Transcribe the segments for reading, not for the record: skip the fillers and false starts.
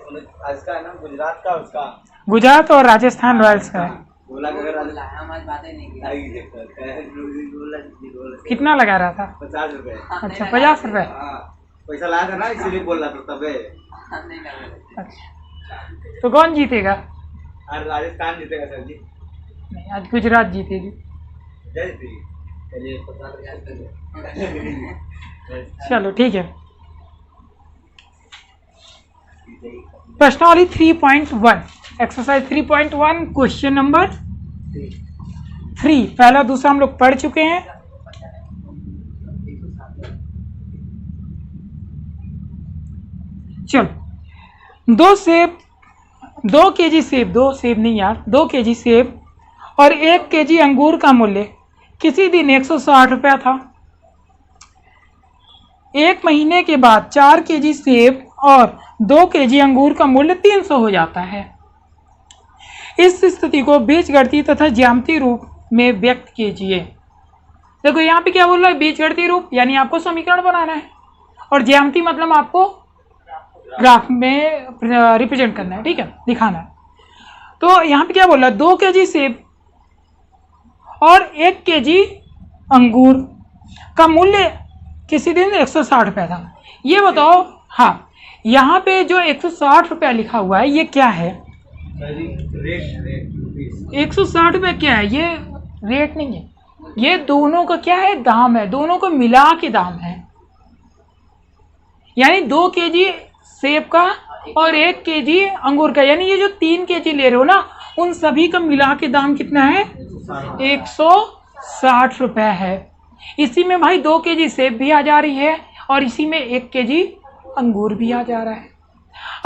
आज का है ना गुजरात का, उसका गुजरात और राजस्थान रॉयल्स का है। बोला कि अगर कितना लगा रहा था? 50 रुपए। अच्छा 50 रुपए। पैसा लाया था ना, इसीलिए बोल रहा था तबे। अच्छा तो कौन जीतेगा? आज राजस्थान जीतेगा सर जी। नहीं, आज गुजरात जीतेगी। चलिए 50 चलो ठीक है। प्रश्नावली 3.1 एक्सरसाइज 3.1 क्वेश्चन नंबर 3। पहला दूसरा हम लोग पढ़ चुके हैं। चलो 2 केजी सेब, 2 सेब नहीं यार, 2 केजी सेब और 1 केजी अंगूर का मूल्य किसी दिन 160 रुपया था। 1 महीने के बाद 4 केजी सेब और 2 केजी अंगूर का मूल्य 300 हो जाता है। इस स्थिति को बीजगणितीय तथा ज्यामितीय रूप में व्यक्त कीजिए। देखो यहाँ पे क्या बोल रहा है, बीजगणितीय रूप यानी आपको समीकरण बनाना है और ज्यामितीय मतलब आपको ग्राफ में रिप्रेजेंट करना है, ठीक है, दिखाना है। तो यहाँ पे क्या बोल रहा है, 2 केजी सेब और 1 केजी अंगूर का मूल्य किसी दिन 160 रुपया था। ये बताओ, हाँ यहाँ पे जो 160 रुपया लिखा हुआ है ये क्या है? रेट 160 रुपये क्या है? ये रेट नहीं है, ये दोनों का क्या है, दाम है, दोनों को मिला के दाम है। यानी 2 केजी सेब का और 1 केजी अंगूर का, यानी ये जो 3 केजी ले रहे हो ना, उन सभी का मिला के दाम कितना है? 160 रुपये है। इसी में भाई 2 केजी सेब भी आ जा रही है और इसी में 1 केजी अंगूर भी आ जा रहा है।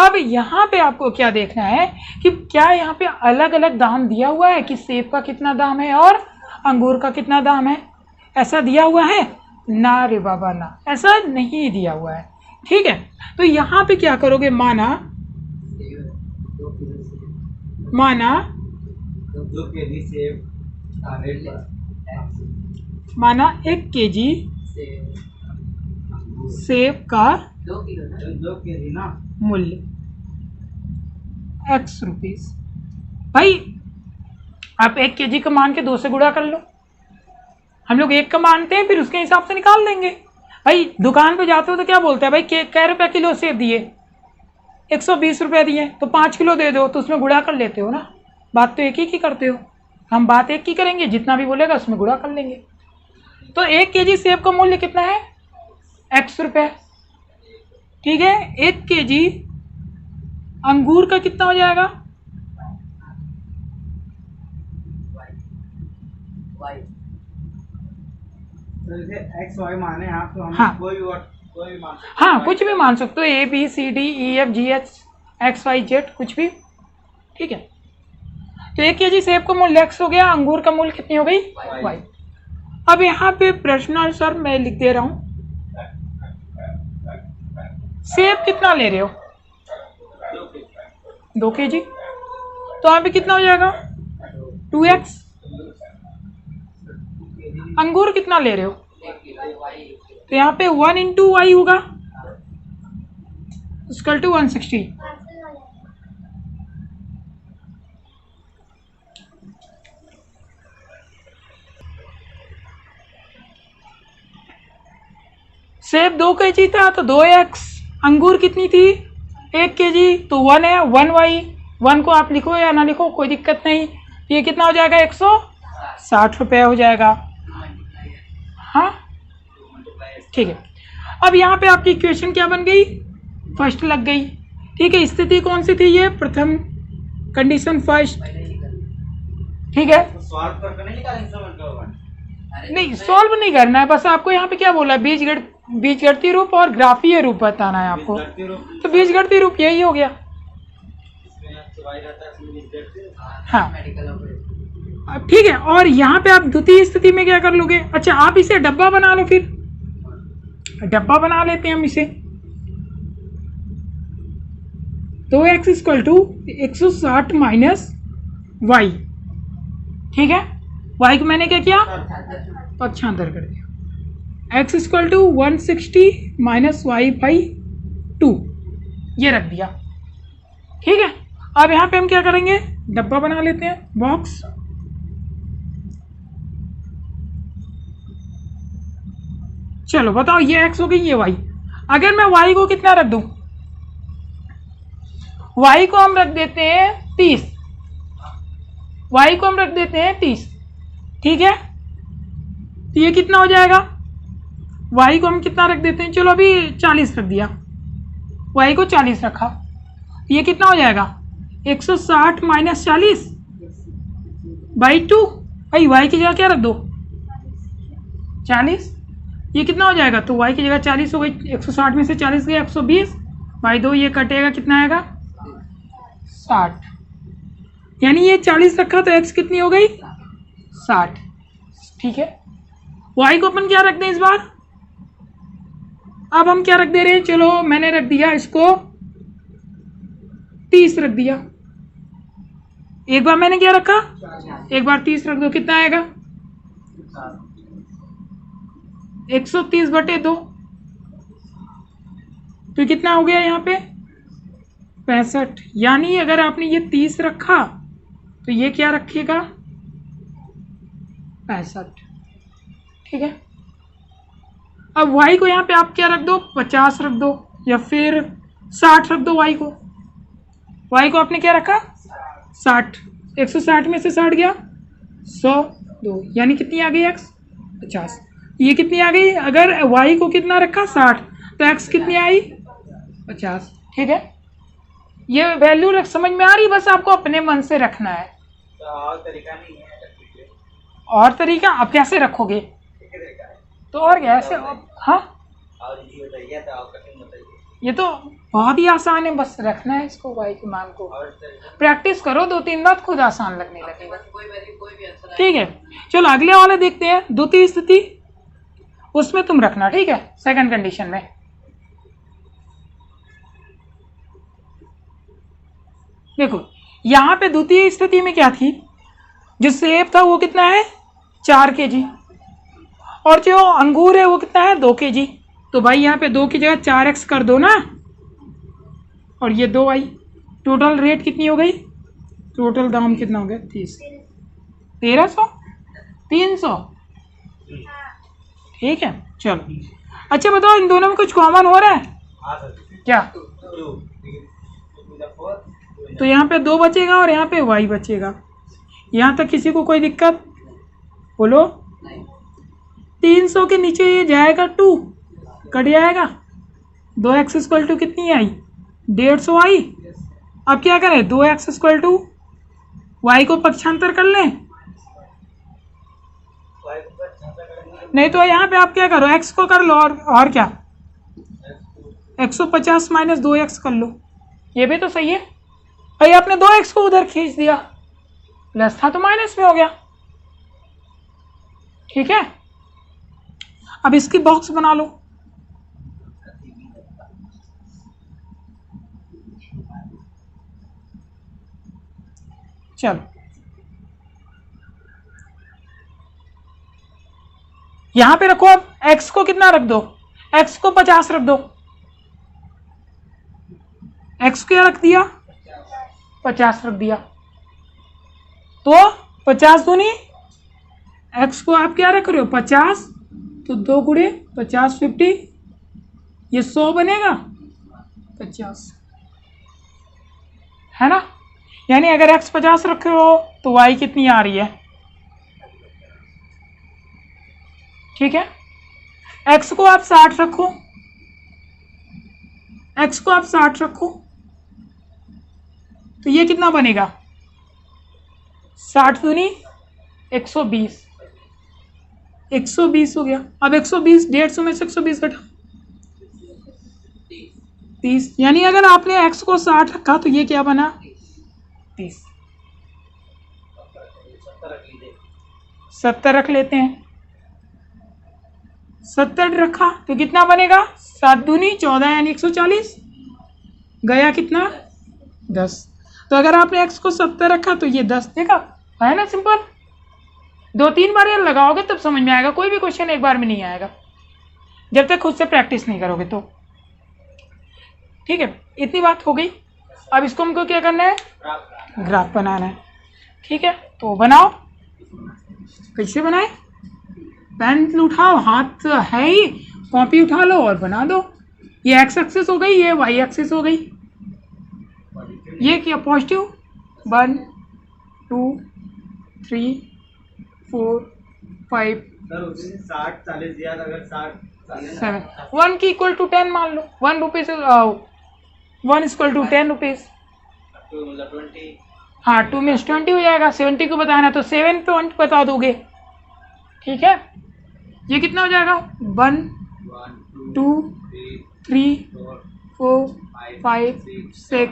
अब यहाँ पे आपको क्या देखना है कि क्या यहाँ पे अलग अलग दाम दिया हुआ है कि सेब का कितना दाम है और अंगूर का कितना दाम है? ऐसा दिया हुआ है? ना रे बाबा ना, ऐसा नहीं दिया हुआ है, ठीक है। तो यहाँ पे क्या करोगे, माना 2 केजी सेब माना 1 केजी सेब का 2 केजी ना मूल्य x रुपीस। भाई आप 1 केजी का मान के 2 से गुणा कर लो, हम लोग 1 का मानते हैं फिर उसके हिसाब से निकाल लेंगे। भाई दुकान पे जाते हो तो क्या बोलते हैं, भाई कै रुपये किलो सेब दिए, 120 रुपये दिए, तो 5 किलो दे दो, तो उसमें गुणा कर लेते हो ना। बात तो एक ही की करते हो, हम बात एक ही करेंगे, जितना भी बोलेगा उसमें गुणा कर लेंगे। तो 1 केजी सेब का मूल्य कितना है? x रुपये, ठीक है। 1 केजी अंगूर का कितना हो जाएगा? तो जैसे एक्स वाई माने आप, तो हम हाँ। कोई भी मान सकते हैं। हाँ कुछ भी मान सकते हो, A B C D E F G H X Y Z कुछ भी, ठीक है। तो 1 केजी सेब का मूल्य x हो गया, अंगूर का मूल्य कितनी हो गई? y। अब यहाँ पे प्रश्नानुसार मैं लिख दे रहा हूँ, सेब कितना ले रहे हो? 2 केजी, तो यहाँ पे कितना हो जाएगा? 2x। अंगूर कितना ले रहे हो? तो यहाँ पे 1 इंटू वाई होगा, इक्वल टू 160। सेब 2 केजी था तो 2x, अंगूर कितनी थी? 1 केजी, तो 1 है, 1y। 1 को आप लिखो या ना लिखो कोई दिक्कत नहीं। ये कितना हो जाएगा? 160 रुपये हो जाएगा, हाँ ठीक है। अब यहाँ पे आपकी इक्वेशन क्या बन गई? फर्स्ट लग गई, ठीक है। स्थिति कौन सी थी? ये प्रथम कंडीशन फर्स्ट, ठीक है। सॉल्व करके नहीं निकालेंगे इंस्ट्रूमेंट का होगा? नहीं सॉल्व नहीं करना है, बस आपको यहाँ पे क्या बोला है, बीजगणितीय रूप और ग्राफीय रूप बताना है आपको। तो बीजगणितीय रूप यही हो गया, हाँ अब ठीक है। और यहाँ पे आप द्वितीय स्थिति में क्या कर लोगे? अच्छा आप इसे डब्बा बना लो, फिर डब्बा बना लेते हैं हम इसे। 2x equal to 160 minus Y, ठीक है। y को मैंने क्या किया? पक्षांतर कर दिया। x equal to 160 minus y by 2, ये रख दिया, ठीक है, अब यहाँ पे हम क्या करेंगे, डब्बा बना लेते हैं, बॉक्स। चलो बताओ, ये x हो गई, ये y। अगर मैं y को कितना रख दूं, y को हम रख देते हैं 30, y को हम रख देते हैं 30, ठीक है। तो ये कितना हो जाएगा, y को हम कितना रख देते हैं, चलो अभी 40 रख दिया, y को 40 रखा, ये कितना हो जाएगा 160 माइनस 40 बाई 2। भाई y की जगह क्या रख दो 40, ये कितना हो जाएगा, तो y की जगह 40 हो गई, 160 में से 40 गया 120 बाई 2, ये कटेगा कितना आएगा 60, यानी ये 40 रखा तो x कितनी हो गई 60, ठीक है। y को अपन क्या रख दें इस बार, अब हम क्या रख दे रहे हैं, चलो मैंने रख दिया इसको 30 रख दिया, एक बार मैंने क्या रखा, एक बार 30 रख दो, कितना आएगा 130 बटे 2, तो कितना हो गया यहाँ पे 65, यानी अगर आपने ये 30 रखा तो ये क्या रखेगा 65, ठीक है। अब y को यहाँ पे आप क्या रख दो 50 रख दो, या फिर 60 रख दो, y को आपने क्या रखा 60, 160 में से 60 गया 102, यानी कितनी आ गई x 50, ये कितनी आ गई, अगर y को कितना रखा 60 तो x कितनी आई 50, ठीक है। ये वैल्यू समझ में आ रही, बस आपको अपने मन से रखना है, तो और तरीका नहीं है रखने के? और तरीका आप कैसे रखोगे, तरीका है तो और क्या ऐसे, हाँ और ये बताइए, तो आप कठिन बताइए। ये तो बहुत ही आसान है, बस रखना है इसको y के मान को, और तरीका प्रैक्टिस करो 2-3 बार, खुद आसान लगने लगेगा, कोई वैल्यू कोई भी आंसर ठीक है। चलो अगले वाले देखते हैं, द्वितीय स्थिति, उसमें तुम रखना, ठीक है, सेकंड कंडीशन में। देखो यहाँ पे द्वितीय स्थिति में क्या थी, जो सेब था वो कितना है 4 kg, और जो अंगूर है वो कितना है 2 kg, तो भाई यहाँ पे 2 की जगह 4x कर दो ना, और ये 2y, टोटल रेट कितनी हो गई, टोटल दाम कितना हो गया 30, 1300 300, ठीक है। चलो अच्छा बताओ, इन दोनों में कुछ कॉमन हो रहा है हाँ सर, क्या, 2 4 तो यहाँ पे 2 बचेगा और यहाँ पे y बचेगा, यहाँ तक किसी को कोई दिक्कत बोलो। 300 के नीचे ये जाएगा 2, कट जाएगा, 2x इक्वल टू कितनी आई 150 आई। अब क्या करें, 2x इक्वल टू y को पक्षांतर कर लें, नहीं तो यहाँ पे आप क्या करो x को कर लो, और क्या 150 माइनस 2x कर लो, ये भी तो सही है। भाई आपने 2x को उधर खींच दिया, प्लस था तो माइनस में हो गया, ठीक है। अब इसकी बॉक्स बना लो, चलो यहां पे रखो, अब x को कितना रख दो, x को 50 रख दो, x क्या रख दिया 50 रख दिया, तो 50 दूनी x को आप क्या रख रहे हो 50, तो 2 गुणे 50 50, ये 100 बनेगा 50, है ना। यानी अगर x 50 रख रहे हो तो y कितनी आ रही है, ठीक है। x को आप 60 रखो, x को आप 60 रखो, तो ये कितना बनेगा 60 दूनी 120, 120 हो गया। अब 120 150 में से 120 घटा 30, यानी अगर आपने x को 60 रखा तो ये क्या बना 30, 70 रख लेते हैं, 70 रखा तो कितना बनेगा 7 दूनी 14, यानी 140, गया कितना 10, तो अगर आपने x को 70 रखा तो ये 10 देगा, है ना सिंपल। 2-3 बार ये लगाओगे तब समझ में आएगा, कोई भी क्वेश्चन एक बार में नहीं आएगा जब तक खुद से प्रैक्टिस नहीं करोगे तो, ठीक है। इतनी बात हो गई। अब इसको हमको क्या करना है, प्राप्त ग्राफ बनाना है। ठीक है, तो बनाओ। कैसे बनाए, पेन उठाओ, हाथ है ही, कॉपी उठा लो और बना दो। ये एक्स एक्सिस हो गई, ये वाई एक्सिस हो गई। ये क्या पॉजिटिव, 1 2 3 4 5 सर उसने 60 40 दिया था, अगर 60 7 1 की इक्वल टू 10 मान लो, 1 रुपीज 1 इक्वल टू 10 रुपीज। तो मतलब 20 हाँ 2 में 20 हो जाएगा। 70 को बताना तो 7 पे 1 बता दोगे। ठीक है, ये कितना हो जाएगा, 1 1 2 3 3 4 4 5 6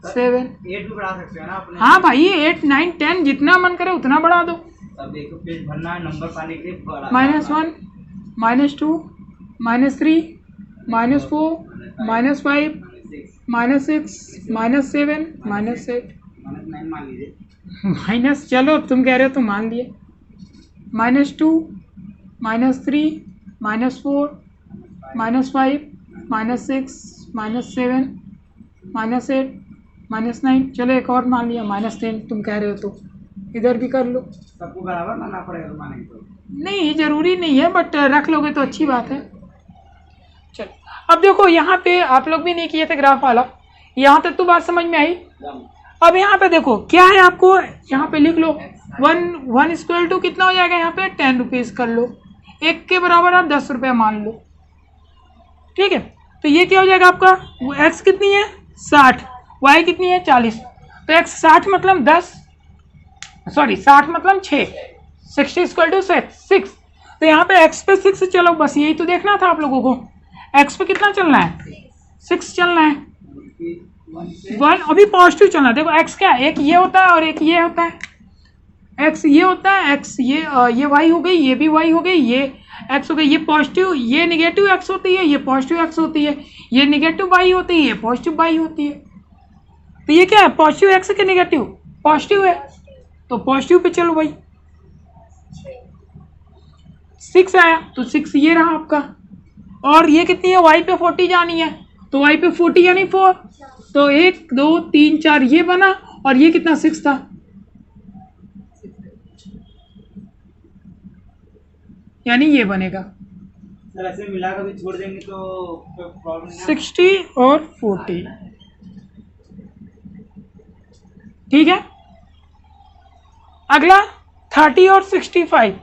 7। 8 भी बढ़ा सकते हैं ना अपने। हाँ भाई 8 9 10 जितना मन करे उतना बढ़ा दो। अब एक पेज भरना है, नंबर पाने के लिए बढ़ा -1 -2 -3 -4 -5 -6 -7 -8 -9 मान लीजिए। माइनस, चलो तुम कह रहे हो तो मान लिए। -2 -3 -4 -5 -6 -7 -8 -9, चलो एक और मान लिया, -10 तुम कह रहे हो तो इधर भी कर लो। सबको बराबर मानना पड़ेगा तो मानेंगे तो। नहीं जरूरी नहीं है, बट रख लोगे तो अच्छी बात है। चलो अब देखो यहाँ पे आप लोग भी नहीं किए थे ग्राफ वाला, यहाँ तक तो बात समझ में आई। अब यहाँ पे देखो क्या है, आपको यहाँ पे लिख लो 1 इक्वल टू कितना हो जाएगा, यहाँ पे 10 रुपीज़ कर लो, 1 के बराबर आप 10 रुपये मान लो। ठीक है, तो ये क्या हो जाएगा आपका, एक्स कितनी है 60, वाई कितनी है 40, तो एक्स 60 मतलब 10, सॉरी 60 मतलब 6, 60 इक्वल टू 6। तो यहाँ पे एक्स पे 6 चलो, बस यही तो देखना था आप लोगों को, एक्स पे कितना चलना है 6 चलना है। 1 अभी पॉजिटिव चलना है। देखो एक्स क्या है, एक ये होता है और एक ये होता है, एक्स ये होता है, एक्स ये वाई हो गई, ये भी वाई हो गई, ये एक्स हो गई, ये पॉजिटिव, ये निगेटिव एक्स होती है, ये पॉजिटिव एक्स होती है, ये निगेटिव वाई होती है, ये पॉजिटिव वाई होती है। तो ये क्या है, पॉजिटिव एक्स के निगेटिव पॉजिटिव है, तो पॉजिटिव पे चलो भाई। 6 आया तो 6 ये रहा आपका, और ये कितनी है, वाई पे 40 जानी है, तो वाई पे 40 यानी 4, तो 1 2 3 4 ये बना, और ये कितना 6 था, यानी ये बनेगा। सर ऐसे मिला कर भी छोड़ देंगे तो प्रॉब्लम नहीं 60 और 40। ठीक है, अगला 30 और 65।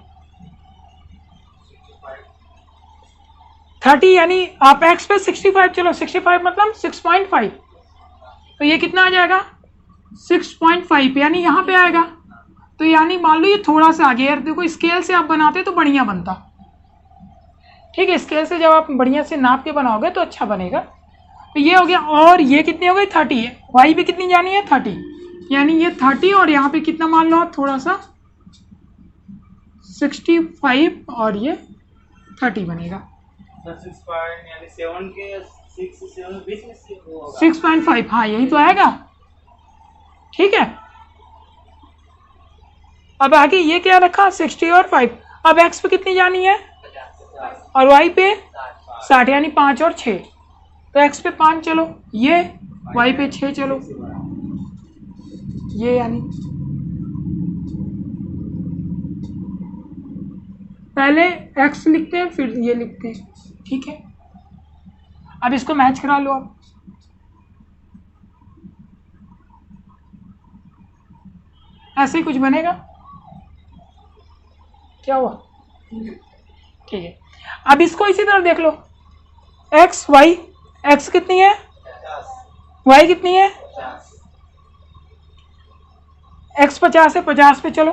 30 यानी आप एक्स पे 65 चलो, 65 मतलब 6.5, तो ये कितना आ जाएगा 6.5, यानी यहाँ पे आएगा। तो यानी मान लो ये थोड़ा सा आगे, यार देखो स्केल से आप बनाते तो बढ़िया बनता। ठीक है, स्केल से जब आप बढ़िया से नाप के बनाओगे तो अच्छा बनेगा। तो ये हो गया, और ये कितनी हो गई 30 है, वाई पे कितनी जानी है 30, यानी ये 30 और यहाँ पे कितना मान लो आप थोड़ा सा 65 और ये 30 बनेगा। सर 6 पॉइंट यानी 7 के 6 7 बीच में से वो होगा 6.5, हाँ यही तो आएगा। ठीक है, अब आगे ये क्या रखा 60 और 5, अब एक्स पे कितनी जानी है और वाई पे 60, यानी 5 और 6, तो एक्स पे 5 चलो, ये वाई पे 6 चलो, ये यानी पहले एक्स लिखते हैं फिर ये लिखते हैं। ठीक है, अब इसको मैच करा लो आप, ऐसे ही कुछ बनेगा। क्या हुआ, ठीक है, अब इसको इसी तरह देख लो, एक्स वाई, एक्स कितनी है 50 वाई कितनी है 50 एक्स 50 है, 50 पे चलो,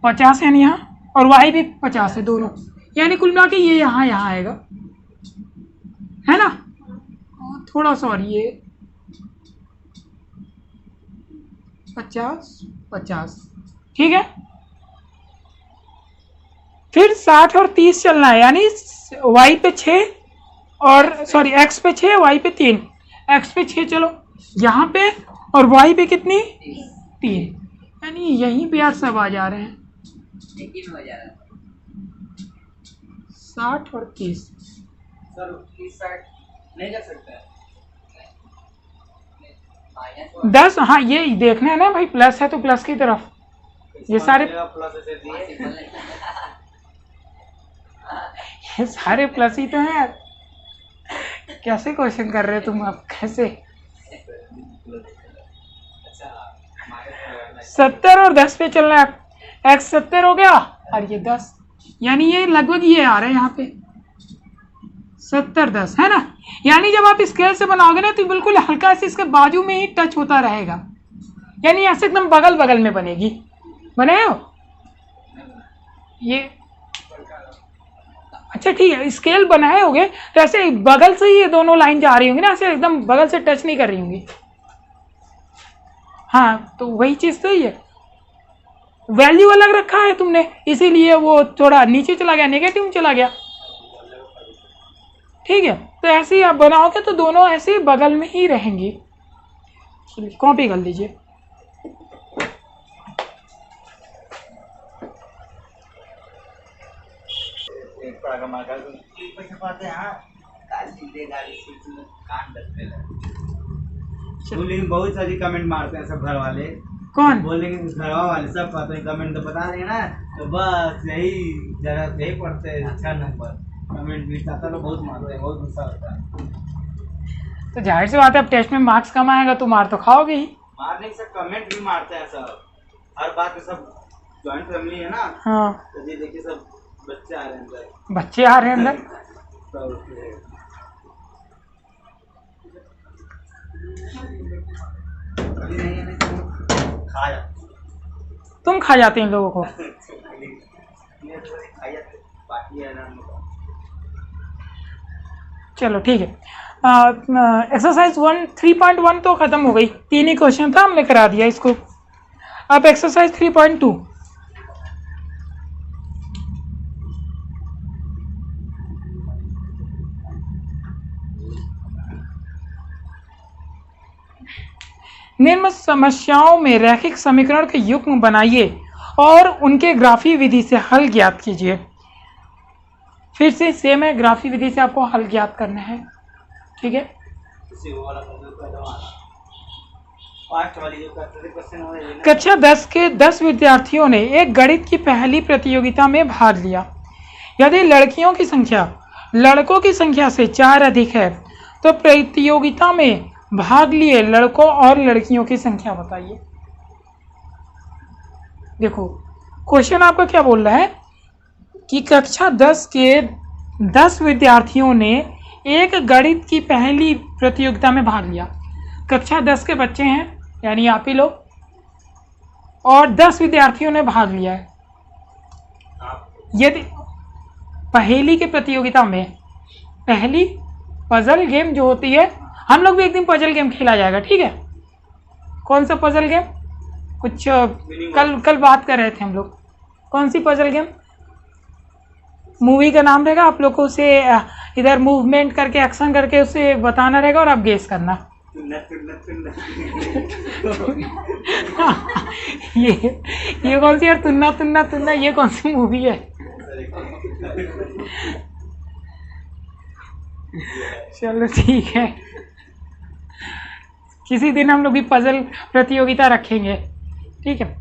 50 है यहाँ, और वाई भी 50 है दोनों, यानी कुल मिला के ये यहाँ आएगा, है ना। थोड़ा सा और ये 50 50, ठीक है। फिर 60 और 30 चलना है, यानी वाई पे 6 और सॉरी एक्स पे 6 वाई पे 3, एक्स पे 6 चलो यहाँ पे, और वाई पे कितनी 3, यानी यहीं पे यार सब आ जा रहे हैं, 60 और 30। सर 30 60 नहीं कर सकते हैं 10, हाँ ये देखना है ना भाई, प्लस है तो प्लस की तरफ, ये सारे प्लस ऐसे दिए। ये सारे प्लस ही तो हैं यार। कैसे क्वेश्चन कर रहे हो तुम अब, कैसे? 70 और 10 पे चलना है। x 70 हो गया और ये 10, यानी ये लगभग ये आ रहा है यहाँ पे 70 10 है ना। यानी जब आप स्केल से बनाओगे ना तो बिल्कुल हल्का से इसके बाजू में ही टच होता रहेगा, यानी ऐसे एकदम बगल बगल में बनेगी। बने हो ये? अच्छा ठीक है, स्केल बनाए होगे तो ऐसे बगल से ही ये दोनों लाइन जा रही होंगी ना, ऐसे एकदम बगल से टच नहीं कर रही होंगी। हाँ तो वही चीज़ तो ही है, वैल्यू अलग रखा है तुमने, इसीलिए वो थोड़ा नीचे चला गया, नेगेटिव में चला गया। ठीक है, तो ऐसे ही आप बनाओगे तो दोनों ऐसे ही बगल में ही रहेंगी। कॉपी कर लीजिए। लेकिन बहुत सारी कमेंट मारते हैं सब घर वाले। कौन बोलेंगे घर वाले सब पता है, कमेंट तो बता रहे हैं ना, तो बस यही जगह यही पढ़ते हैं। अच्छा नंबर कमेंट भी चाहता तो बहुत मारते हैं, बहुत गुस्सा होता है। तो जाहिर सी बात है, अब टेस्ट में मार्क्स कम आएगा तो मार तो खाओगे ही। मारने से कमेंट भी मारते हैं सब, हर बात में। सब जॉइंट फैमिली है ना, हाँ तो ये देखिए सब बच्चे आ रहे हैं अंदर, बच्चे आ रहे हैं अंदर। तुम खा जाते हैं इन लोगों को। चलो ठीक है, एक्सरसाइज 3.1 तो खत्म हो गई, 3 ही क्वेश्चन था, हमने करा दिया इसको। अब एक्सरसाइज 3.2। निम्न समस्याओं में रैखिक समीकरण के युग्म बनाइए और उनके ग्राफी विधि से हल ज्ञात कीजिए। फिर से सेम है, ग्राफी विधि से आपको हल ज्ञात करना है। ठीक है, कक्षा 10 के 10 विद्यार्थियों ने एक गणित की पहली प्रतियोगिता में भाग लिया। यदि लड़कियों की संख्या लड़कों की संख्या से 4 अधिक है तो प्रतियोगिता में भाग लिए लड़कों और लड़कियों की संख्या बताइए। देखो क्वेश्चन आपका क्या बोल रहा है कि कक्षा 10 के 10 विद्यार्थियों ने एक गणित की पहली प्रतियोगिता में भाग लिया। कक्षा 10 के बच्चे हैं, यानी आप ही लोग, और 10 विद्यार्थियों ने भाग लिया है। यदि पहेली की प्रतियोगिता में, पहली पजल गेम जो होती है, हम लोग भी एक दिन पजल गेम खेला जाएगा। ठीक है, कौन सा पजल गेम? कुछ कल बात कर रहे थे हम लोग। कौन सी पजल गेम? मूवी का नाम रहेगा, आप लोग को उसे इधर मूवमेंट करके, एक्शन करके उसे बताना रहेगा और आप गेस करना। ये कौन सी यार, तुन्ना तुन्ना तुन्ना, ये कौन सी मूवी है? चलो ठीक है, किसी दिन हम लोग भी पजल प्रतियोगिता रखेंगे। ठीक है,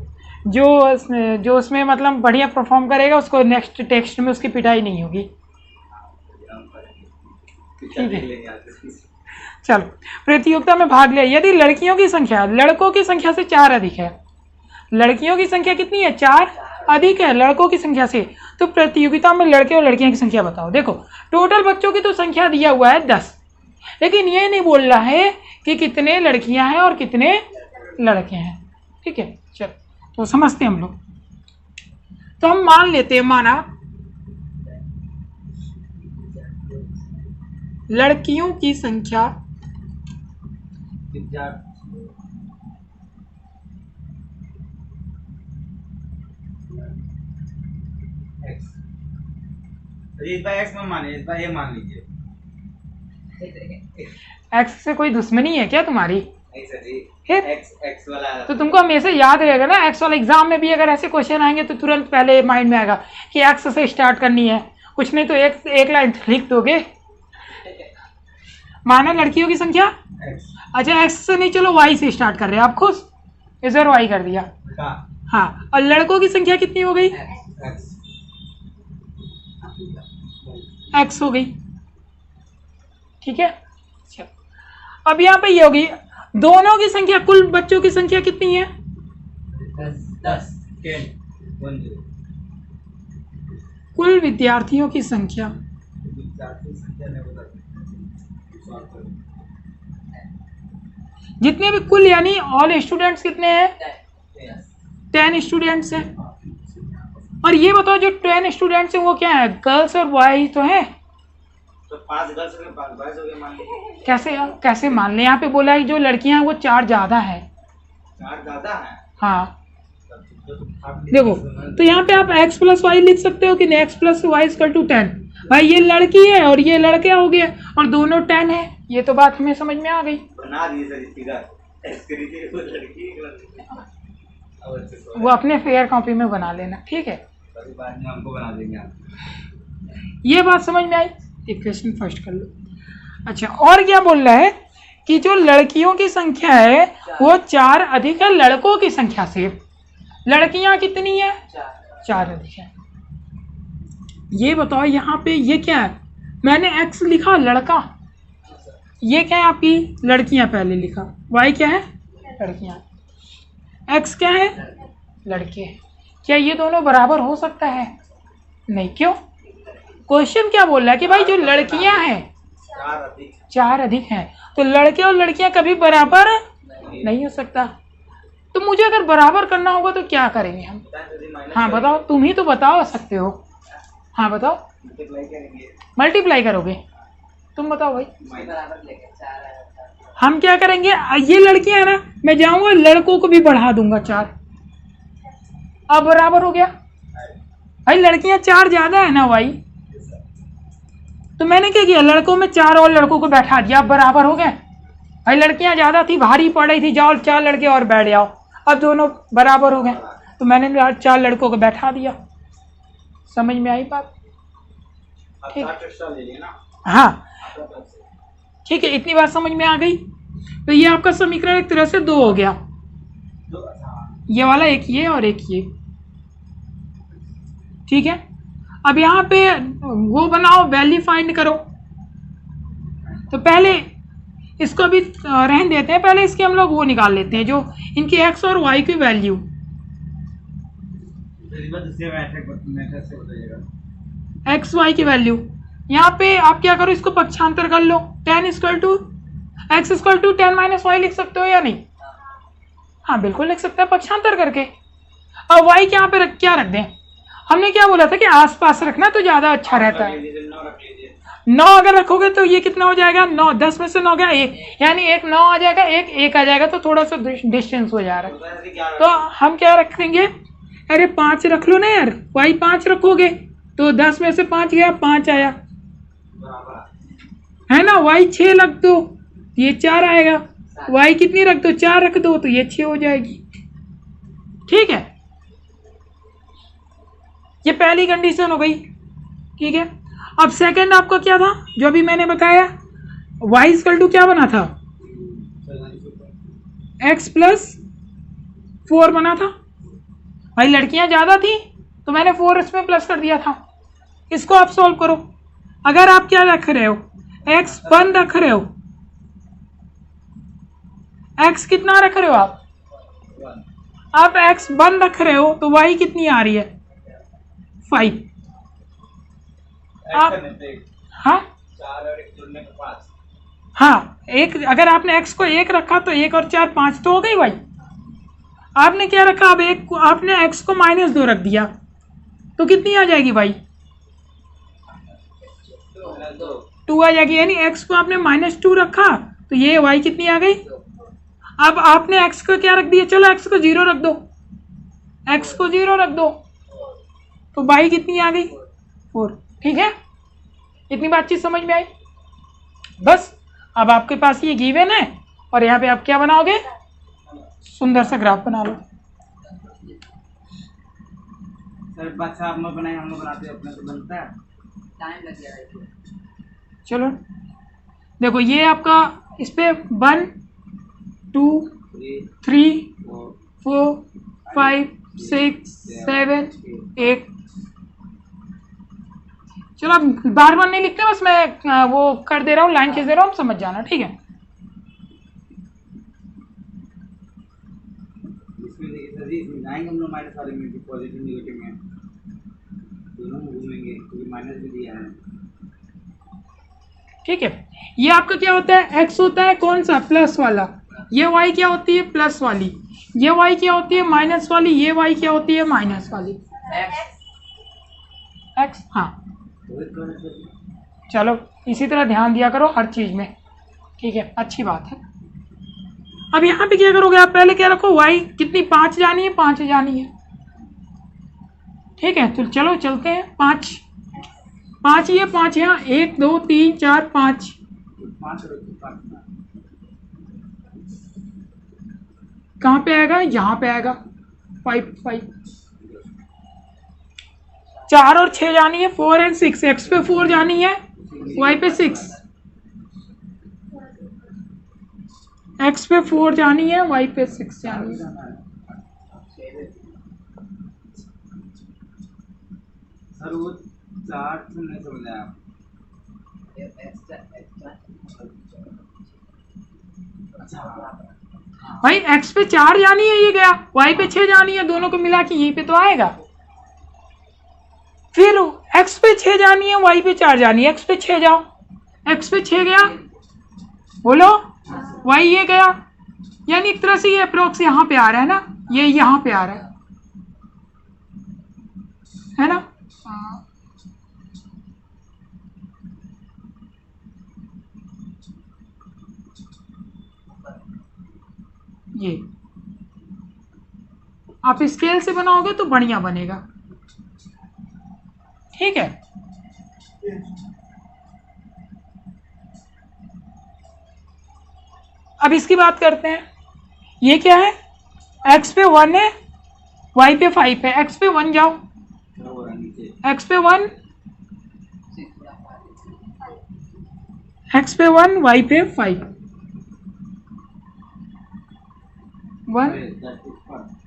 जो उसमें मतलब बढ़िया परफॉर्म करेगा उसको नेक्स्ट टेक्स्ट में उसकी पिटाई नहीं होगी। ठीक है, चलो प्रतियोगिता में भाग लिया। यदि लड़कियों की संख्या लड़कों की संख्या से 4 अधिक है, लड़कियों की संख्या कितनी है? 4 अधिक है लड़कों की संख्या से, तो प्रतियोगिता में लड़के और लड़कियों की संख्या बताओ। देखो टोटल बच्चों की तो संख्या दिया हुआ है 10, लेकिन ये नहीं बोल रहा है कि कितने लड़कियां हैं और कितने लड़के हैं। ठीक है, चलो तो समझते हैं हम लोग। तो हम मान लेते हैं, माना लड़कियों की संख्या इस बार एक्स में माने, इस बार ये मान लीजिए। एक्स से कोई दुश्मनी है क्या तुम्हारी? नहीं सर जी, फिर एक्स वाला तो तुमको हमेशा याद रहेगा ना, एक्स वाला एग्जाम में भी अगर ऐसे क्वेश्चन आएंगे तो तुरंत पहले माइंड में आएगा कि एक्स से स्टार्ट करनी है, कुछ नहीं तो एक लाइन लिख दोगे। माना लड़कियों की संख्या अच्छा एक्स से नहीं, चलो वाई से स्टार्ट कर रहे हैं आप खुश, इधर वाई कर दिया। हाँ, और लड़कों की संख्या कितनी हो गई? एक्स हो गई, ठीक है। अब यहाँ पे ये होगी दोनों की संख्या, कुल बच्चों की संख्या कितनी है? 10 कुल विद्यार्थियों की संख्या, जितने भी कुल यानी ऑल स्टूडेंट्स कितने हैं? 10 स्टूडेंट्स हैं। और ये बताओ जो 10 स्टूडेंट्स हैं वो क्या है, गर्ल्स और बॉयज तो है? तो 5 गर्ल्स हो गए 5 बॉयज हो गए मान लीजिए। कैसे मान ले? यहाँ पे बोला है जो लड़कियां हैं वो 4 ज्यादा है। 4 ज्यादा है? हाँ देखो, तो यहाँ पे आप x प्लस वाई लिख सकते हो कि नहीं, x plus y equal to 10। भाई ये लड़की है और ये लड़का हो गया और दोनों 10 है, ये तो बात हमें समझ में आ गई। बना दिए सर फिगर, वो लड़की वो अपने फेयर कॉपी में बना लेना, ठीक है। बाद में हमको बना देंगे आप। ये बात समझ में आई? इक्वेशन फर्स्ट कर लो। अच्छा, और क्या बोल रहा है कि जो लड़कियों की संख्या है वो 4 अधिक है लड़कों की संख्या से। लड़कियां कितनी है? 4 अधिक है। ये बताओ यहाँ पे ये क्या है? मैंने x लिखा लड़का, ये क्या है आपकी लड़कियां पहले लिखा, y क्या है? लड़कियां। x क्या है? लड़के। क्या ये दोनों बराबर हो सकता है? नहीं, क्यों? क्वेश्चन क्या बोल रहा है कि भाई जो लड़कियां हैं 4 अधिक हैं, तो लड़के और लड़कियां कभी बराबर नहीं हो सकता। तो मुझे अगर बराबर करना होगा तो क्या करेंगे हम? हाँ बताओ, तुम ही तो बता सकते हो। हाँ बताओ। मल्टीप्लाई करोगे? तुम बताओ भाई। हम क्या करेंगे, ये लड़कियां है ना, मैं जाऊंगा लड़कों को भी बढ़ा दूंगा 4। अब बराबर हो गया। भाई लड़कियां 4 ज्यादा है ना भाई, तो मैंने क्या किया, लड़कों में 4 और लड़कों को बैठा दिया, अब बराबर हो गए। भाई लड़कियां ज्यादा थी, भारी पड़ रही थी, जाओ 4 लड़के और बैठ जाओ, अब दोनों बराबर हो गए, तो मैंने 4 लड़कों को बैठा दिया। समझ में आई बात? ठीक, हाँ ठीक है, इतनी बात समझ में आ गई। तो ये आपका समीकरण एक तरह से 2 हो गया, ये वाला एक ये और एक ये, ठीक है। अब यहाँ पे वो बनाओ, वैल्यू फाइंड करो। तो पहले इसको अभी रहने देते हैं, पहले इसके हम लोग वो निकाल लेते हैं जो इनकी x और y की वैल्यू। x y की वैल्यू यहाँ पे आप क्या करो, इसको पक्षांतर कर लो। 10 equal to x equal to 10 minus y लिख सकते हो या नहीं? हाँ बिल्कुल लिख सकते हैं पक्षांतर करके। अब y के यहाँ पे क्या रख दें? हमने क्या बोला था कि आसपास रखना तो ज्यादा अच्छा रहता है। 9 अगर रखोगे तो ये कितना हो जाएगा? 9, 10 में से 9 गया 1, यानी एक 9 आ जाएगा, एक 1 आ जाएगा, तो थोड़ा सा डिस्टेंस हो जा रहा है। तो हम क्या रखेंगे, अरे 5 रख लो ना यार, y 5 रखोगे तो 10 में से 5 गया, 5 आया है ना। y 6 रख दो, ये 4 आएगा। y कितनी रख दो? 4 रख दो, तो ये 6 हो जाएगी, ठीक है। ये पहली कंडीशन हो गई, ठीक है। अब सेकंड आपका क्या था जो अभी मैंने बताया, y इक्वल टू क्या बना था? x प्लस 4 बना था। भाई लड़कियां ज्यादा थी तो मैंने 4 इसमें प्लस कर दिया था। इसको आप सॉल्व करो। अगर आप क्या रख रहे हो, x 1 रख रहे हो, x कितना रख रहे हो आप x 1 रख रहे हो, तो y कितनी आ रही है? 5। आप हाँ 4 और 1 जोड़ने पर 5। हाँ, एक अगर आपने x को 1 रखा तो 1 और 4 5 तो हो गई भाई। आपने क्या रखा, अब आपने x को -2 रख दिया तो कितनी आ जाएगी भाई? 2 आ जाएगी, यानी x को आपने -2 रखा तो ये y कितनी आ गई? अब आपने x को क्या रख दिया, चलो x को 0 रख दो, x को 0 रख दो तो y कितनी आ गई? 4, ठीक है। इतनी बातचीत समझ में आई? बस अब आपके पास ये गिवन है और यहाँ पे आप क्या बनाओगे, सुंदर सा ग्राफ बना लो। सर बादशाह आप मत बनाए, हम लोग बनाते हैं, अपने से बनता है, टाइम लग गया। चलो देखो, ये आपका इस पे 1 2 3 3 4 4 5 6 7 8। चलो अब बार बार नहीं लिखते, बस मैं वो कर दे रहा हूँ, लाइन खींच दे रहा हूँ, समझ जाना, ठीक है। इसमें देखिए सर जी, इसमें जाएंगे हम लोग माइनस वाले में, पॉजिटिव नेगेटिव में दोनों में घूमेंगे, क्योंकि माइनस भी दिया है। ठीक है, ये आपका क्या होता है, x होता है कौन सा, प्लस वाला। ये y क्या होती है, प्लस वाली। ये y क्या होती है, माइनस वाली। ये y क्या होती है, माइनस वाली। x, हाँ चलो इसी तरह ध्यान दिया करो हर चीज में, ठीक है, अच्छी बात है। अब यहाँ पे क्या करोगे आप, पहले क्या रखो, y कितनी 5 जानी है, 5 जानी है, ठीक है। तो चलो चलते हैं, 5 5 ही है, 5 यहाँ, 1 2 3 4 5। 5 कहाँ पे आएगा, यहाँ पे आएगा, 5 5। 4 और 6 जानी है, 4 एंड 6, x पे 4 जानी है, y पे 6। x पे 4 जानी है, y पे 6 जानी है। सर वो 4 से नहीं समझ आया आप। भाई x पे 4 जानी है, ये गया, y पे 6 जानी है, दोनों को मिला के यहीं पे तो आएगा। फिर x पे 6 जानी है, y पे 4 जानी है, x पे 6 जाओ, x पे 6 गया, बोलो, y ये गया, यानी एक तरह से ये अप्रोक्स यहाँ पे आ रहा है ना, ये यहाँ पे आ रहा है ना। ये आप स्केल से बनाओगे तो बढ़िया बनेगा, ठीक है। अब इसकी बात करते हैं, ये क्या है, x पे 1 है, y पे 5 है, x पे 1 जाओ, x पे 1, x पे 1, y पे 5, 1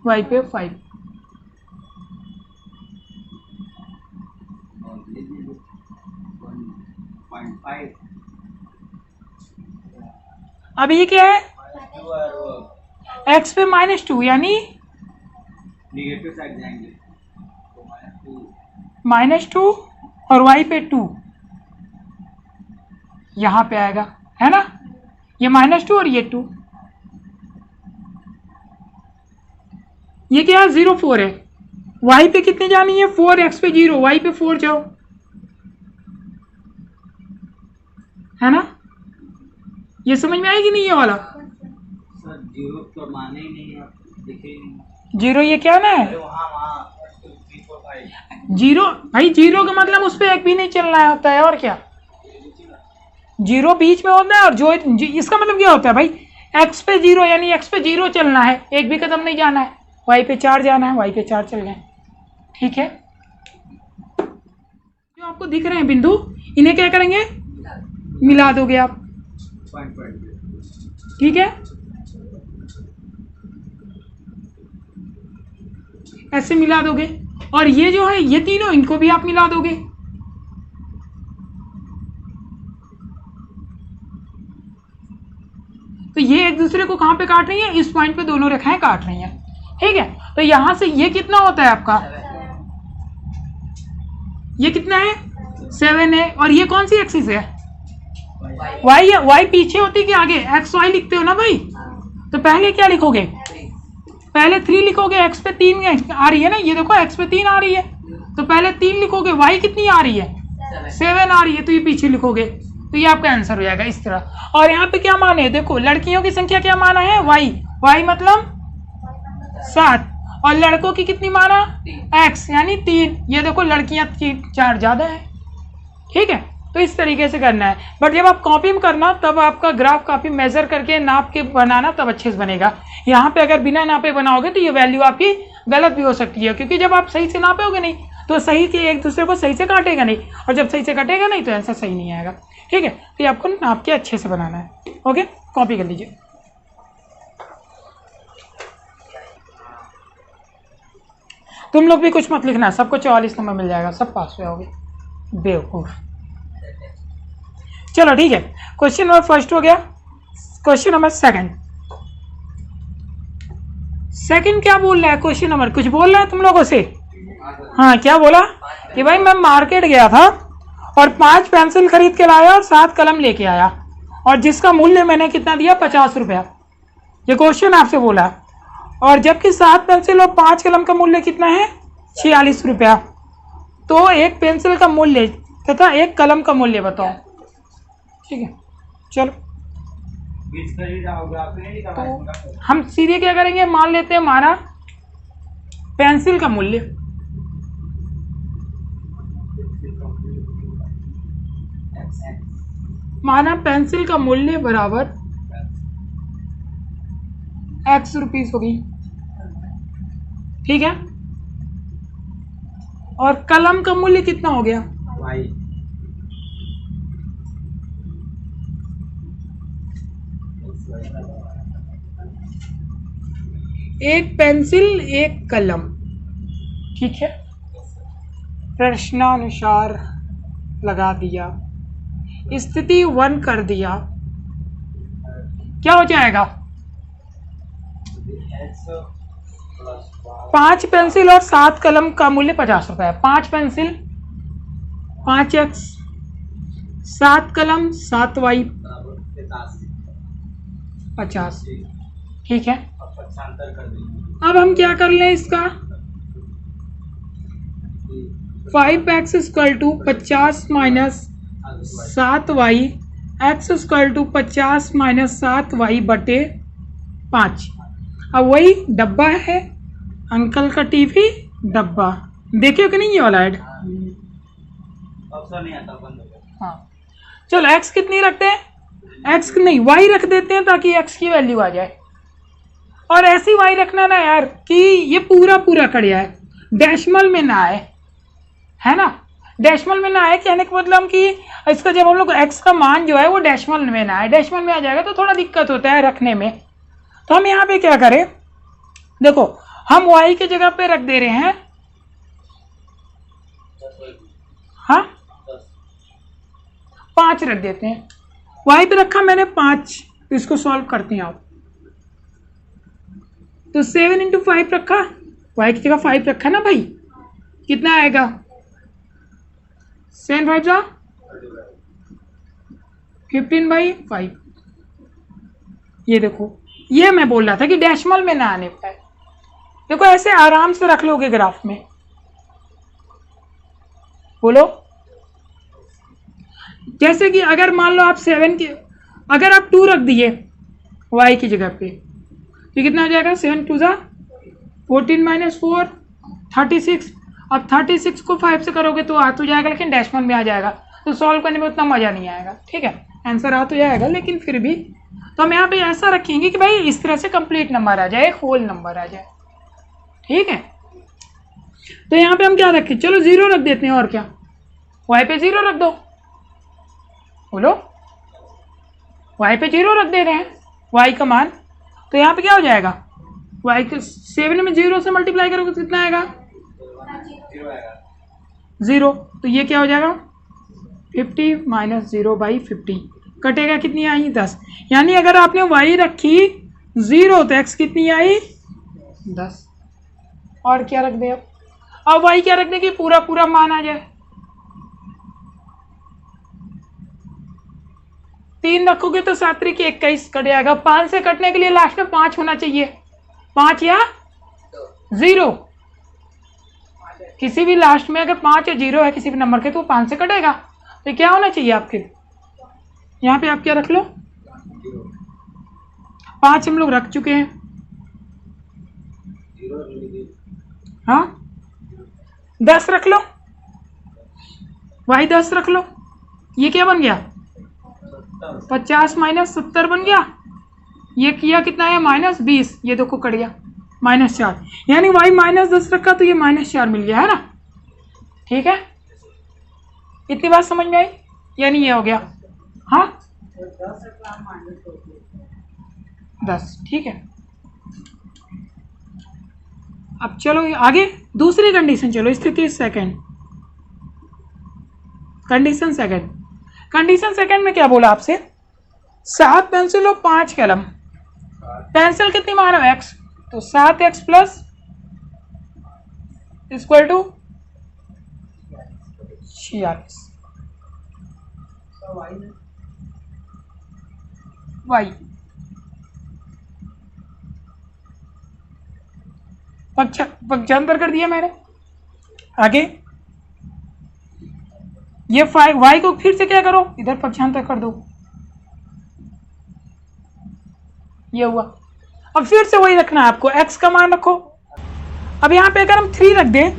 y पे 5। अब ये क्या है, x पे -2 यानी नेगेटिव साइड जाएंगे -2 और y पे 2 यहाँ पे आएगा, है ना, ये -2 और ये 2। ये क्या है, 0 4 है, y पे कितनी जानी है, 4, x पे 0, y पे 4 जाओ, है ना। ये समझ में आएगी नहीं ये वाला, सर 0 तो माने ही नहीं, आप देखे ही नहीं। 0 ये क्या ना है, जीरो, भाई 0 का मतलब उस पर एक भी नहीं चलना होता है, और क्या, 0 बीच में होता है, और जो इसका मतलब क्या होता है भाई, x पे 0 यानी x पे 0 चलना है, एक भी कदम नहीं जाना है, y पे 4 जाना है, y पे 4 चल गए, ठीक है। जो आपको दिख रहे हैं बिंदु, इन्हें क्या करेंगे, मिला दोगे आप, ठीक है, ऐसे मिला दोगे, और ये जो है ये तीनों, इनको भी आप मिला दोगे, तो ये एक दूसरे को कहां पे काट रही है, इस पॉइंट पे दोनों रेखाएं काट रही हैं, ठीक है। तो यहां से ये कितना होता है आपका, ये कितना है, 7 है, और ये कौन सी एक्सिस है, y है, y पीछे होती है कि आगे, x y लिखते हो ना भाई, तो पहले क्या लिखोगे, पहले 3 लिखोगे, x पे 3 आ रही है ना, ये देखो x पे 3 आ रही है, तो पहले 3 लिखोगे, y कितनी आ रही है, 7 आ रही है, तो ये पीछे लिखोगे, तो ये आपका आंसर हो जाएगा इस तरह। और यहाँ पे क्या माने, देखो लड़कियों की संख्या क्या माना है, y मतलब 7, और लड़कों की कितनी माना, x यानी 3, ये देखो लड़कियां 4 ज्यादा है, ठीक है। तो इस तरीके से करना है, बट जब आप कॉपी में करना तब आपका ग्राफ काफी मेजर करके नाप के बनाना, तब अच्छे से बनेगा। यहाँ पे अगर बिना नापे बनाओगे तो ये वैल्यू आपकी गलत भी हो सकती है, क्योंकि जब आप सही से नापोगे नहीं तो सही के एक दूसरे को सही से काटेगा नहीं, और जब सही से कटेगा नहीं तो आंसर सही नहीं आएगा, ठीक है। तो ये आपको नाप के अच्छे से बनाना है, ओके, कॉपी कर लीजिए। तुम लोग भी कुछ मत लिखना, सबको 44 नंबर मिल जाएगा, सब पास हुए होगे, बेवकूफ। चलो ठीक है, क्वेश्चन नंबर फर्स्ट हो गया। क्वेश्चन नंबर सेकंड क्या बोल रहा है क्वेश्चन नंबर, कुछ बोल रहा है तुम लोगों से? हाँ, क्या बोला कि भाई मैं मार्केट गया था और 5 पेंसिल खरीद के लाया और 7 कलम लेके आया, और जिसका मूल्य मैंने कितना दिया, 50 रुपया। ये क्वेश्चन आपसे बोला, और जबकि 7 पेंसिल और 5 कलम का मूल्य कितना है, 46 रुपया। तो एक पेंसिल का मूल्य तथा एक कलम का मूल्य बताओ। ठीक है, चलो तो हम सीधे क्या करेंगे, मान लेते हैं हमारा पेंसिल का मूल्य, माना पेंसिल का मूल्य बराबर x रुपीस होगी, ठीक है। और कलम का मूल्य कितना हो गया, y। एक पेंसिल एक कलम, ठीक है। प्रश्नानुसार लगा दिया, स्थिति 1 कर दिया, क्या हो जाएगा, 5 पेंसिल और 7 कलम का मूल्य 50 रुपए है। 5 पेंसिल 5x, 7 कलम 7y 50, ठीक है। अब हम क्या कर लें इसका, 5x equal to 50 minus 7y, x equal to 50 minus 7y बटे 5। अब वही डब्बा है, अंकल का टीवी डब्बा, देखियो कि नहीं ये वाला ऐड, ऑप्शन नहीं आता, बंद हो गया। हाँ चलो, x कितनी रखते हैं, x नहीं y रख देते हैं ताकि x की वैल्यू आ जाए। और ऐसी y रखना ना यार कि ये पूरा पूरा कट जाए, डेसिमल में ना आए, है ना। डेसिमल में ना आए कहने का मतलब कि इसका जब हम लोग x का मान जो है वो डेसिमल में ना आए, डेसिमल में आ जाएगा तो थोड़ा दिक्कत होता है रखने में। तो हम यहाँ पे क्या करें, देखो हम y की जगह पे रख दे रहे हैं, हाँ 5 रख देते हैं, y पे रखा मैंने 5, तो इसको सॉल्व करते हैं आप। तो 7 इंटू 5 रखा, y की जगह 5 रखा ना भाई, कितना आएगा, 7 5 जा 15/5। ये देखो, ये मैं बोल रहा था कि डेसिमल में ना आने पाए। देखो ऐसे आराम से रख लोगे ग्राफ में, बोलो। जैसे कि अगर मान लो आप 7 के, अगर आप 2 रख दिए y की जगह पे, तो कितना आ जाएगा, 7 2 जा 14 माइनस 4 36। अब 36 को 5 से करोगे तो आ तो जाएगा, लेकिन डेसिमल में आ जाएगा, तो सॉल्व करने में उतना मजा नहीं आएगा, ठीक है। आंसर आ तो जाएगा लेकिन फिर भी, तो हम यहाँ पे ऐसा रखेंगे कि भाई इस तरह से कंप्लीट नंबर आ जाए, होल नंबर आ जाए, ठीक है। तो यहाँ पे हम क्या रखें, चलो 0 रख देते हैं, और क्या, y पे 0 रख दो, बोलो। y पे 0 रख दे रहे हैं, y का मान, तो यहाँ पे क्या हो जाएगा, y के 7 में 0 से मल्टीप्लाई करोगे तो कितना आएगा, 0। तो ये क्या हो जाएगा, 50 माइनस 0/50, कटेगा कितनी आई, 10। यानी अगर आपने y रखी 0 तो x कितनी आई, 10। और क्या रख दे, अब y क्या रख दे कि पूरा पूरा मान आ जाए, 3 रखोगे तो 7 3 21 कट जाएगा। 5 से कटने के लिए लास्ट में 5 होना चाहिए, 5 या 0, किसी भी लास्ट में अगर 5 या 0 है किसी भी नंबर के तो 5 से कटेगा, तो क्या होना चाहिए आपके, यहाँ पे आप क्या रख लो, 5 हम लोग रख चुके हैं, हाँ 10 रख लो, y 10 रख लो, ये क्या बन गया, 50 माइनस 70 बन गया। ये किया कितना है, -20, ये देखो कट गया, -4, यानी y -10 रखा तो ये -4 मिल गया, है ना, ठीक है। इतनी बात समझ में आई, यानी ये हो गया, हाँ 10, ठीक है। अब चलो आगे दूसरी कंडीशन, चलो स्थिति second, condition second. Condition second में क्या बोला आपसे, 7 पेंसिल और 5 कलम। पेंसिल कितनी मानो x, तो 7x plus equal to 46 y। पक्षांतर कर दिया मैंने। आगे ये 5y को फिर से क्या करो, इधर पक्षांतर कर दो, ये हुआ। अब फिर से वही रखना है आपको, x का मान रखो। अब यहां पे अगर हम 3 रख दें,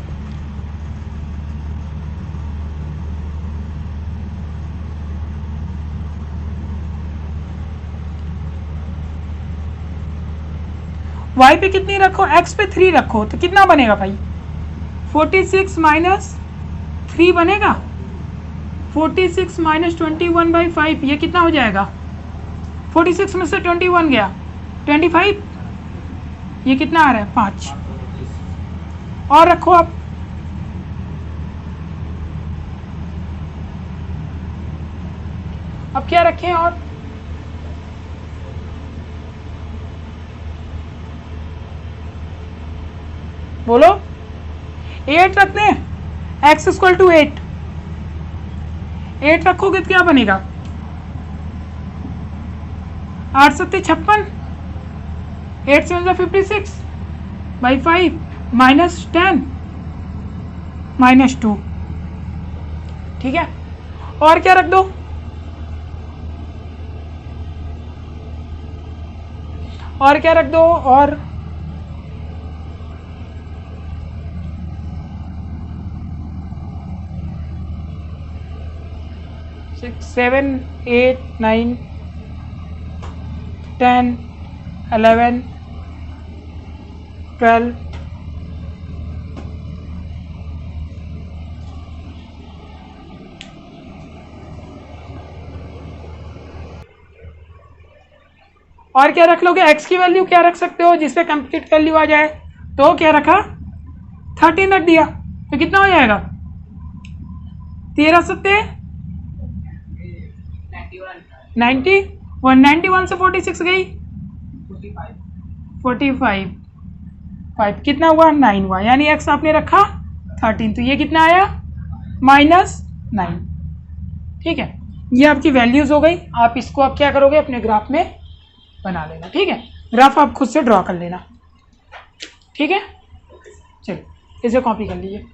y पे कितनी रखो, x पे 3 रखो, तो कितना बनेगा भाई, 46 माइनस 3 बनेगा, 46 माइनस 21/5, ये कितना हो जाएगा, 46 में से 21 गया 25, ये कितना आ रहा है 5। और रखो आप, अब क्या रखें और, बोलो 8 रखते हैं, x इक्वल टू 8 रखोगे तो क्या बनेगा, 8 7 56, 8 7 56/5 माइनस 10 माइनस 2, ठीक है। और क्या रख दो, और क्या रख दो, और 6 7 8 9 10 11 12 और क्या रख लोगे, x की वैल्यू क्या रख सकते हो जिससे कंप्लीट वैल्यू आ जाए, तो क्या रखा 13 रख दिया, तो कितना हो जाएगा 13 7 90, 191 से 46 गई 45 5, कितना हुआ 9 हुआ, यानी x आपने रखा 13, तो ये कितना आया -9, ठीक है। ये आपकी वैल्यूज हो गई। आप इसको आप क्या करोगे, अपने ग्राफ में बना लेना, ठीक है। ग्राफ आप खुद से ड्रॉ कर लेना, ठीक है। चलिए इसे कॉपी कर लीजिए।